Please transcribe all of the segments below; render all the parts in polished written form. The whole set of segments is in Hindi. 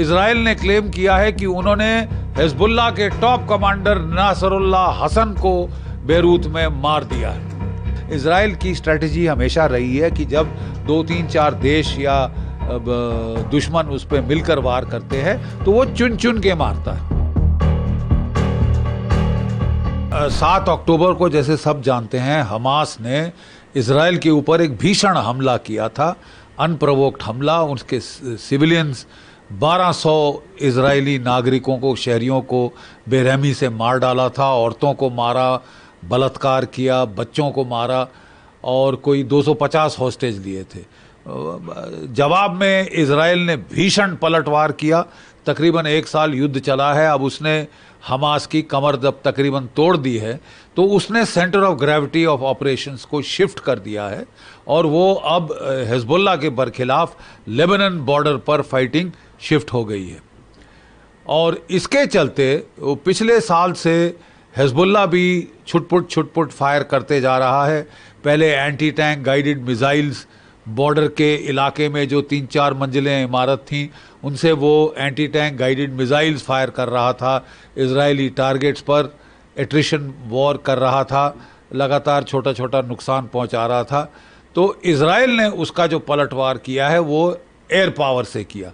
इजराइल ने क्लेम किया है कि उन्होंने हिजबुल्लाह के टॉप कमांडर नासरुल्लाह हसन को बेरूत में मार दिया है। इजराइल की स्ट्रेटजी हमेशा रही है कि जब 2-3-4 देश या दुश्मन उस पर मिलकर वार करते हैं तो वो चुन चुन के मारता है। 7 अक्टूबर को जैसे सब जानते हैं, हमास ने इजराइल के ऊपर एक भीषण हमला किया था, अनप्रोवोक्ड हमला। उसके सिविलियंस 1200 इजरायली नागरिकों को, शहरियों को बेरहमी से मार डाला था, औरतों को मारा, बलात्कार किया, बच्चों को मारा और कोई 250 हॉस्टेज लिए थे। जवाब में इजराइल ने भीषण पलटवार किया। तकरीबन 1 साल युद्ध चला है। अब उसने हमास की कमर जब तकरीबन तोड़ दी है तो उसने centre of gravity of operations को शिफ्ट कर दिया है और वो अब हिजबुल्लाह के बरखिलाफ लेबनान बॉर्डर पर फाइटिंग शिफ्ट हो गई है। और इसके चलते पिछले साल से हिजबुल्लाह भी छुटपुट फायर करते जा रहा है। पहले anti tank guided missiles border के इलाके में जो 3-4 मंजिलें इमारत थीं उनसे वो anti tank guided missiles fire कर रहा था, इजरायली टारगेट्स पर एट्रिशन वॉर कर रहा था, लगातार छोटा छोटा नुकसान पहुंचा रहा था। तो इजराइल ने उसका जो पलटवार किया है वो एयर पावर से किया।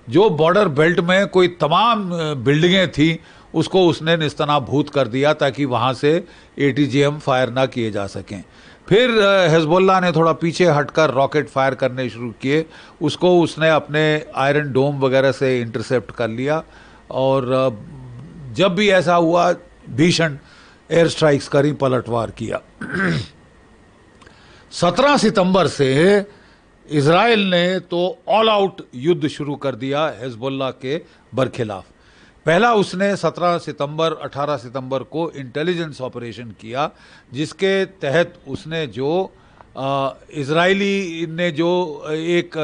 जो बॉर्डर बेल्ट में कोई तमाम बिल्डिंगें थी उसको उसने निस्तनाबूत कर दिया ताकि वहाँ से ATGM फायर ना किए जा सकें। फिर हिजबुल्लाह ने थोड़ा पीछे हटकर रॉकेट फायर करने शुरू किए, उसको उसने अपने आयरन डोम वगैरह से इंटरसेप्ट कर लिया और जब भी ऐसा हुआ भीषण एयर स्ट्राइक्स करी, पलटवार किया। 17 सितंबर से इजराइल ने तो ऑल आउट युद्ध शुरू कर दिया हिजबुल्लाह के बरखिलाफ। पहला उसने 17 सितंबर 18 सितंबर को इंटेलिजेंस ऑपरेशन किया जिसके तहत उसने जो इजरायली ने जो एक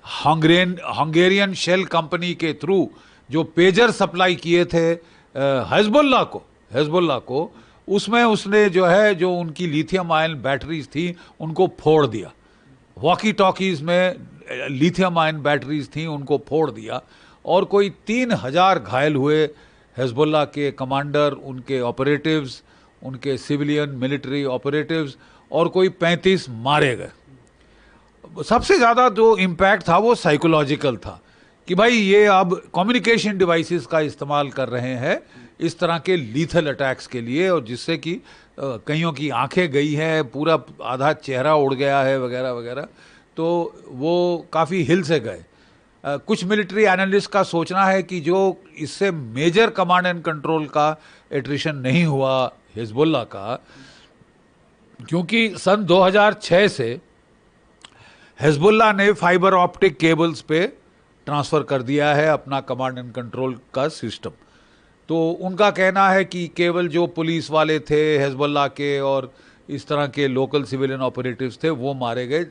हंगेरियन शेल कंपनी के थ्रू जो पेजर सप्लाई किए थे हिजबुल्लाह को उसमें उसने जो है जो उनकी लिथियम आयन बैटरीज थी उनको फोड़ दिया। वॉकी टॉकीज में लिथियम आयन बैटरीज थी उनको फोड़ दिया और कोई 3000 घायल हुए हिजबुल्लाह के कमांडर, उनके ऑपरेटिव्स, उनके सिविलियन मिलिट्री ऑपरेटिव्स और कोई 35 मारे गए। सबसे ज़्यादा जो इम्पैक्ट था वो साइकोलॉजिकल था कि भाई ये अब कम्युनिकेशन डिवाइसेस का इस्तेमाल कर रहे हैं इस तरह के लीथल अटैक्स के लिए और जिससे कि कईयों की आंखें गई हैं, पूरा आधा चेहरा उड़ गया है वगैरह वगैरह। तो वो काफ़ी हिल से गए। कुछ मिलिट्री एनालिस्ट का सोचना है कि जो इससे मेजर कमांड एंड कंट्रोल का एट्रिशन नहीं हुआ हिजबुल्लाह का, क्योंकि सन 2006 से हिजबुल्लाह ने फाइबर ऑप्टिक केबल्स पे ट्रांसफ़र कर दिया है अपना कमांड एंड कंट्रोल का सिस्टम। तो उनका कहना है कि केवल जो पुलिस वाले थे हिजबुल्लाह के और इस तरह के लोकल सिविलियन ऑपरेटिव्स थे वो मारे गए।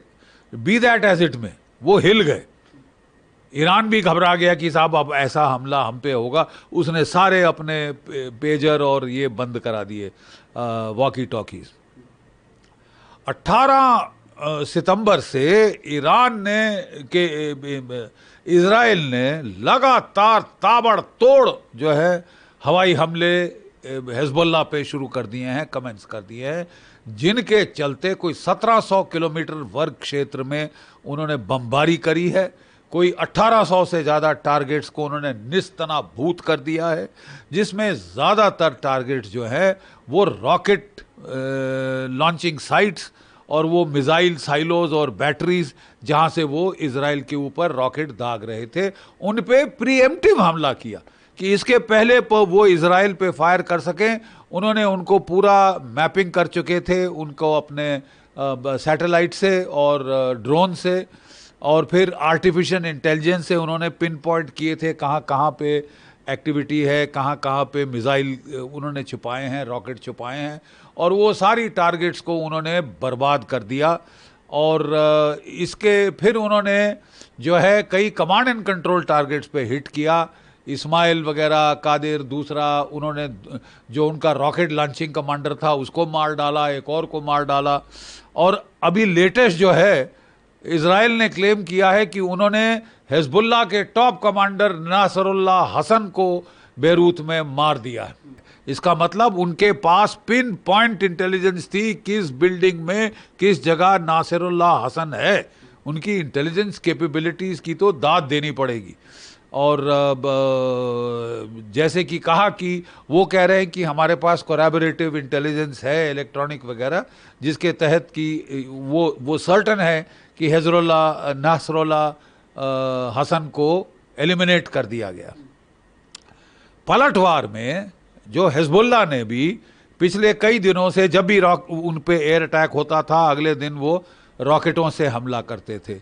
बी दैट एज इट में वो हिल गए। ईरान भी घबरा गया कि साहब अब ऐसा हमला हम पे होगा। उसने सारे अपने पेजर और ये बंद करा दिए, वॉकी टॉकीज। 18 सितंबर से ईरान ने इजराइल ने लगातार ताबड़तोड़ जो है हवाई हमले हिजबुल्लाह पे शुरू कर दिए हैं, कमेंट्स कर दिए हैं, जिनके चलते कोई 1700 किलोमीटर वर्ग क्षेत्र में उन्होंने बमबारी करी है। कोई 1800 से ज़्यादा टारगेट्स को उन्होंने निस्तनाबूत कर दिया है, जिसमें ज़्यादातर टारगेट्स जो है वो रॉकेट लॉन्चिंग साइट्स और वो मिसाइल साइलोज और बैटरीज जहाँ से वो इजराइल के ऊपर रॉकेट दाग रहे थे उन पे प्रीएम्प्टिव हमला किया कि इसके पहले वो इजराइल पे फायर कर सकें। उन्होंने उनको पूरा मैपिंग कर चुके थे, उनको अपने सैटेलाइट से और ड्रोन से और फिर आर्टिफिशियल इंटेलिजेंस से उन्होंने पिन पॉइंट किए थे कहाँ कहाँ पे एक्टिविटी है, कहाँ कहाँ पे मिसाइल उन्होंने छुपाए हैं, रॉकेट छुपाए हैं और वो सारी टारगेट्स को उन्होंने बर्बाद कर दिया। और इसके फिर उन्होंने जो है कई कमांड एंड कंट्रोल टारगेट्स पे हिट किया। इस्माइल वगैरह कादिर दूसरा, उन्होंने जो उनका रॉकेट लॉन्चिंग कमांडर था उसको मार डाला, एक और को मार डाला। और अभी लेटेस्ट जो है इजराइल ने क्लेम किया है कि उन्होंने हिजबुल्लाह के टॉप कमांडर नासरुल्लाह हसन को बेरूत में मार दिया है। इसका मतलब उनके पास पिन पॉइंट इंटेलिजेंस थी किस बिल्डिंग में किस जगह नासरुल्लाह हसन है। उनकी इंटेलिजेंस कैपेबिलिटीज की तो दाद देनी पड़ेगी। और जैसे कि कहा कि वो कह रहे हैं कि हमारे पास कोलैबोरेटिव इंटेलिजेंस है इलेक्ट्रॉनिक वगैरह, जिसके तहत कि वो सर्टन है कि नासरुल्लाह हसन को एलिमिनेट कर दिया गया। पलटवार में जो हिजबुल्लाह ने भी पिछले कई दिनों से जब भी उन पे एयर अटैक होता था अगले दिन वो रॉकेटों से हमला करते थे।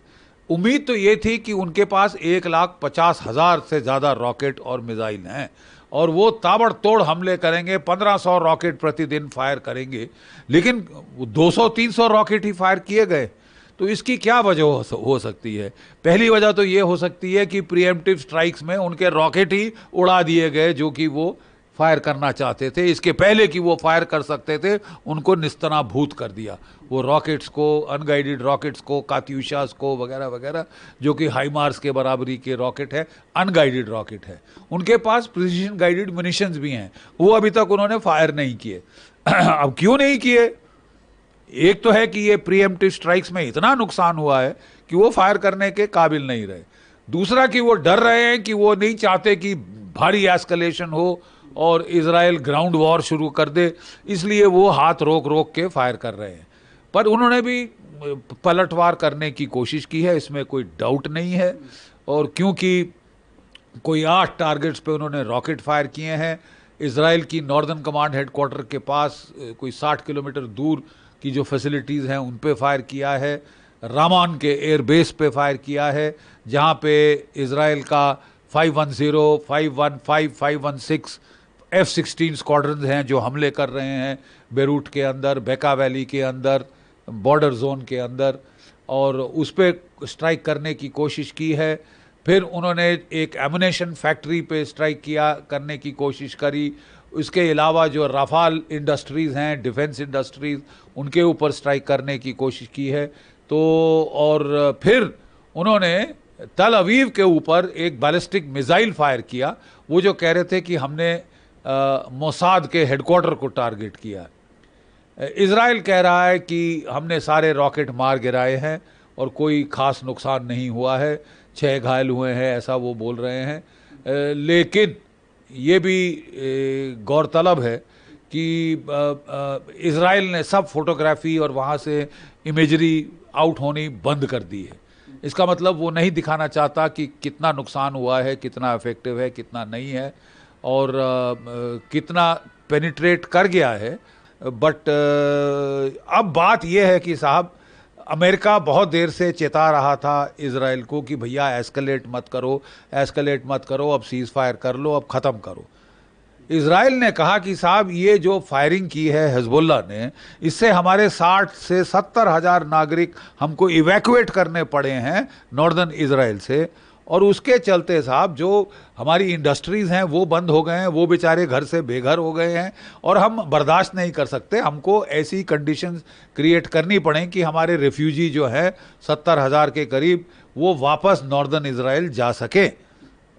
उम्मीद तो ये थी कि उनके पास 1,50,000 से ज़्यादा रॉकेट और मिसाइल हैं और वो ताबड़तोड़ हमले करेंगे, 1500 रॉकेट प्रतिदिन फायर करेंगे, लेकिन 200-300 रॉकेट ही फायर किए गए। तो इसकी क्या वजह हो सकती है? पहली वजह तो ये हो सकती है कि प्रीएम्प्टिव स्ट्राइक्स में उनके रॉकेट ही उड़ा दिए गए जो कि वो फायर करना चाहते थे। इसके पहले कि वो फायर कर सकते थे उनको निस्तनाभूत कर दिया। वो रॉकेट्स को, अनगाइडेड रॉकेट्स को, कात्यूशास को वगैरह वगैरह, जो कि हाइमार्स के बराबरी के रॉकेट है, अनगाइडेड रॉकेट है। उनके पास प्रिसीजन गाइडेड म्यूनिशंस भी हैं, वो अभी तक उन्होंने फायर नहीं किए। अब क्यों नहीं किए? एक तो है कि ये प्रीएम्प्टिव स्ट्राइक्स में इतना नुकसान हुआ है कि वो फायर करने के काबिल नहीं रहे। दूसरा कि वो डर रहे हैं कि वो नहीं चाहते कि भारी एस्केलेशन हो और इजराइल ग्राउंड वॉर शुरू कर दे, इसलिए वो हाथ रोक रोक के फायर कर रहे हैं। पर उन्होंने भी पलटवार करने की कोशिश की है, इसमें कोई डाउट नहीं है। और क्योंकि कोई 8 टारगेट्स पे उन्होंने रॉकेट फायर किए हैं। इजराइल की नॉर्दर्न कमांड हेडक्वार्टर के पास कोई 60 किलोमीटर दूर की जो फैसिलिटीज़ हैं उन पे फायर किया है। रामान के एयरबेस पे फायर किया है, जहाँ पे इजराइल का 510, 515, 516 F-16 स्क्वाड्रन हैं जो हमले कर रहे हैं बेरूट के अंदर, बेका वैली के अंदर, बॉर्डर जोन के अंदर, और उस पर स्ट्राइक करने की कोशिश की है। फिर उन्होंने एक एमुनेशन फैक्ट्री पे स्ट्राइक करने की कोशिश करी। इसके अलावा जो राफाल इंडस्ट्रीज़ हैं, डिफेंस इंडस्ट्रीज़, उनके ऊपर स्ट्राइक करने की कोशिश की है। तो और फिर उन्होंने तल अवीव के ऊपर एक बैलिस्टिक मिसाइल फायर किया। वो जो कह रहे थे कि हमने मोसाद के हेडक्वार्टर को टारगेट किया। इजराइल कह रहा है कि हमने सारे रॉकेट मार गिराए हैं और कोई ख़ास नुकसान नहीं हुआ है, 6 घायल हुए हैं, ऐसा वो बोल रहे हैं। लेकिन ये भी गौरतलब है कि इजराइल ने सब फोटोग्राफी और वहाँ से इमेजरी आउट होनी बंद कर दी है। इसका मतलब वो नहीं दिखाना चाहता कि कितना नुकसान हुआ है, कितना इफेक्टिव है, कितना नहीं है, और कितना पेनिट्रेट कर गया है। बट अब बात यह है कि साहब, अमेरिका बहुत देर से चेता रहा था इजराइल को कि भैया एस्केलेट मत करो, अब सीज़ फायर कर लो, अब ख़त्म करो। इजराइल ने कहा कि साहब ये जो फायरिंग की है हिजबुल्लाह ने, इससे हमारे 60 से 70 हज़ार नागरिक हमको इवैक्यूएट करने पड़े हैं नॉर्दर्न इजराइल से, और उसके चलते साहब जो हमारी इंडस्ट्रीज़ हैं वो बंद हो गए हैं, वो बेचारे घर से बेघर हो गए हैं, और हम बर्दाश्त नहीं कर सकते। हमको ऐसी कंडीशंस क्रिएट करनी पड़े कि हमारे रेफ्यूजी जो है 70 हज़ार के करीब, वो वापस नॉर्दर्न इजराइल जा सके।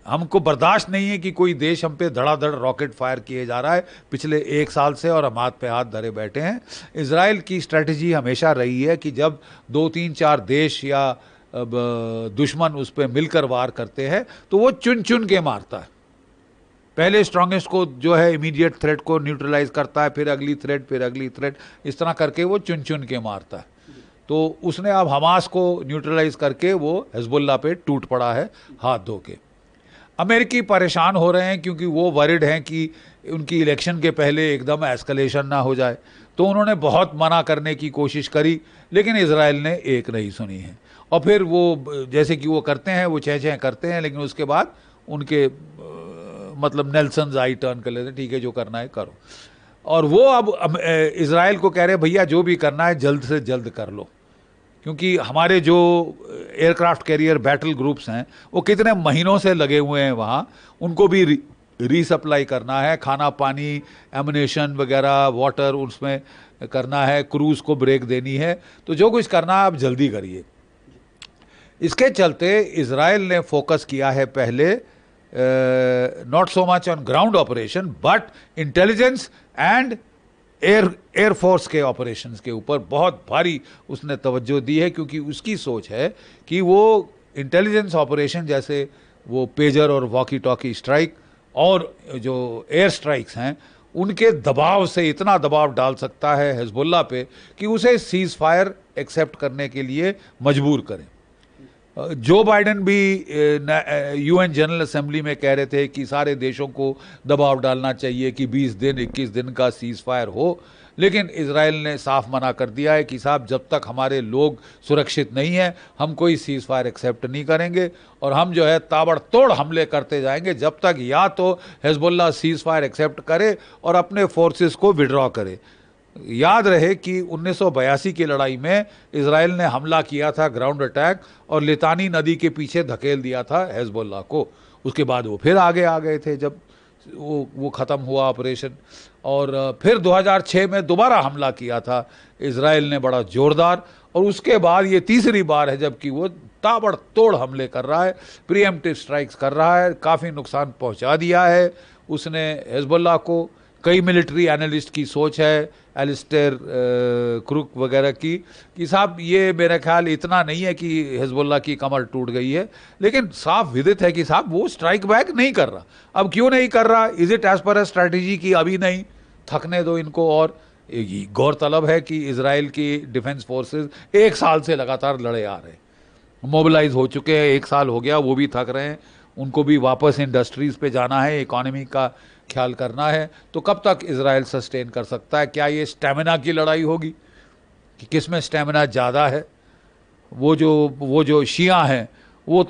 हमको बर्दाश्त नहीं है कि कोई देश हम पे धड़ाधड़ रॉकेट फायर किए जा रहा है पिछले 1 साल से, और हम हाथ पे हाथ धरे बैठे हैं। इजराइल की स्ट्रेटजी हमेशा रही है कि जब 2-3-4 देश या दुश्मन उस पर मिलकर वार करते हैं तो वो चुन चुन के मारता है। पहले स्ट्रॉन्गेस्ट को जो है इमीडिएट थ्रेट को न्यूट्रलाइज करता है, फिर अगली थ्रेट, इस तरह करके वो चुन चुन के मारता है। तो उसने अब हमास को न्यूट्रलाइज करके वो हिजबुल्लाह पे टूट पड़ा है हाथ धो के। अमेरिकी परेशान हो रहे हैं क्योंकि वो वरिड हैं कि उनकी इलेक्शन के पहले एकदम एस्केलेशन ना हो जाए। तो उन्होंने बहुत मना करने की कोशिश करी, लेकिन इजराइल ने एक नहीं सुनी है। और फिर वो जैसे कि वो करते हैं, वो छः करते हैं, लेकिन उसके बाद उनके मतलब नेल्सन आई टर्न कर लेते हैं, ठीक है जो करना है करो। और वो अब इजराइल को कह रहे हैं भैया जो भी करना है जल्द से जल्द कर लो, क्योंकि हमारे जो एयरक्राफ्ट कैरियर बैटल ग्रुप्स हैं वो कितने महीनों से लगे हुए हैं वहाँ, उनको भी रीसप्लाई करना है, खाना पानी, एमुनेशन वगैरह, वाटर उसमें करना है, क्रूज़ को ब्रेक देनी है। तो जो कुछ करना है आप जल्दी करिए। इसके चलते इजराइल ने फोकस किया है पहले not so much on ground operation but intelligence and air force के ऑपरेशंस के ऊपर बहुत भारी उसने तवज्जो दी है, क्योंकि उसकी सोच है कि वो इंटेलिजेंस ऑपरेशन जैसे वो पेजर और वॉकी टॉकी स्ट्राइक और जो एयर स्ट्राइक्स हैं उनके दबाव से इतना दबाव डाल सकता है हिजबुल्लाह पे कि उसे सीज फायर एक्सेप्ट करने के लिए मजबूर करें। जो बाइडेन भी यूएन जनरल असेंबली में कह रहे थे कि सारे देशों को दबाव डालना चाहिए कि 20 दिन 21 दिन का सीज फायर हो, लेकिन इजराइल ने साफ मना कर दिया है कि साहब जब तक हमारे लोग सुरक्षित नहीं हैं हम कोई सीज फायर एक्सेप्ट नहीं करेंगे और हम जो है ताबड़तोड़ हमले करते जाएंगे जब तक या तो हिजबुल्लाह सीज फायर एक्सेप्ट करे और अपने फोर्सेस को विड्रॉ करे। याद रहे कि 1982 की लड़ाई में इजराइल ने हमला किया था, ग्राउंड अटैक, और लितानी नदी के पीछे धकेल दिया था हिजबुल्लाह को। उसके बाद वो फिर आगे आ गए थे जब वो ख़त्म हुआ ऑपरेशन, और फिर 2006 में दोबारा हमला किया था इजराइल ने बड़ा ज़ोरदार, और उसके बाद ये तीसरी बार है जबकि वो ताबड़तोड़ हमले कर रहा है, प्रीएम्प्टिव स्ट्राइक्स कर रहा है, काफ़ी नुकसान पहुंचा दिया है उसने हिजबुल्लाह को। कई मिलिट्री एनालिस्ट की सोच है, एलिस्टेयर क्रुक वगैरह की, कि साहब ये मेरा ख्याल इतना नहीं है कि हिजबुल्लाह की कमर टूट गई है, लेकिन साफ विदित है कि साहब वो स्ट्राइक बैक नहीं कर रहा। अब क्यों नहीं कर रहा? Is it as per strategy की अभी नहीं, थकने दो इनको। और गौरतलब है कि इजराइल की डिफेंस फोर्सेस 1 साल से लगातार लड़े आ रहे हैं, मोबिलाइज हो चुके हैं, 1 साल हो गया, वो भी थक रहे हैं, उनको भी वापस इंडस्ट्रीज पे जाना है, इकोनॉमी का ख्याल करना है। तो कब तक इजराइल सस्टेन कर सकता है? क्या ये स्टेमिना की लड़ाई होगी कि किस में स्टेमिना ज़्यादा है? वो जो शिया हैं वो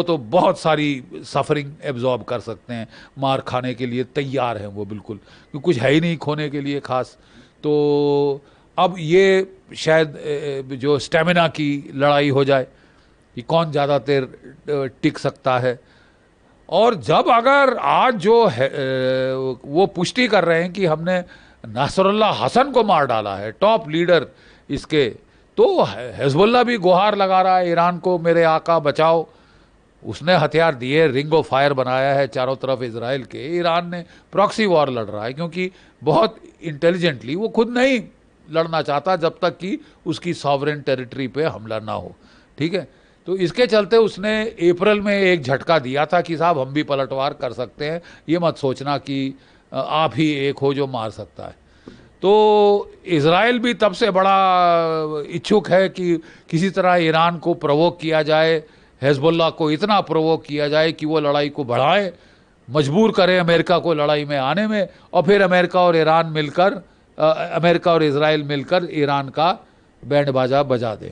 तो बहुत सारी सफरिंग एब्जॉर्ब कर सकते हैं, मार खाने के लिए तैयार हैं वो बिल्कुल, क्योंकि कुछ है ही नहीं खोने के लिए खास। तो अब ये शायद जो स्टेमिना की लड़ाई हो जाए कि कौन ज़्यादा देर टिक सकता है। और जब अगर आज जो है वो पुष्टि कर रहे हैं कि हमने नासरुल्लाह हसन को मार डाला है, टॉप लीडर इसके, तो हिजबुल्लाह भी गुहार लगा रहा है ईरान को, मेरे आका बचाओ। उसने हथियार दिए, रिंग ऑफ फायर बनाया है चारों तरफ इजराइल के। ईरान ने प्रॉक्सी वॉर लड़ रहा है, क्योंकि बहुत इंटेलिजेंटली वो खुद नहीं लड़ना चाहता जब तक कि उसकी सॉवरेन टेरिटरी पे हमला ना हो। ठीक है, तो इसके चलते उसने अप्रैल में एक झटका दिया था कि साहब हम भी पलटवार कर सकते हैं, ये मत सोचना कि आप ही एक हो जो मार सकता है। तो इजराइल भी तब से बड़ा इच्छुक है कि किसी तरह ईरान को प्रोवोक किया जाए, हिजबुल्लाह को इतना प्रोवोक किया जाए कि वो लड़ाई को बढ़ाए, मजबूर करें अमेरिका को लड़ाई में आने में, और फिर अमेरिका और इजराइल मिलकर ईरान का बैंड बाजा बजा दें।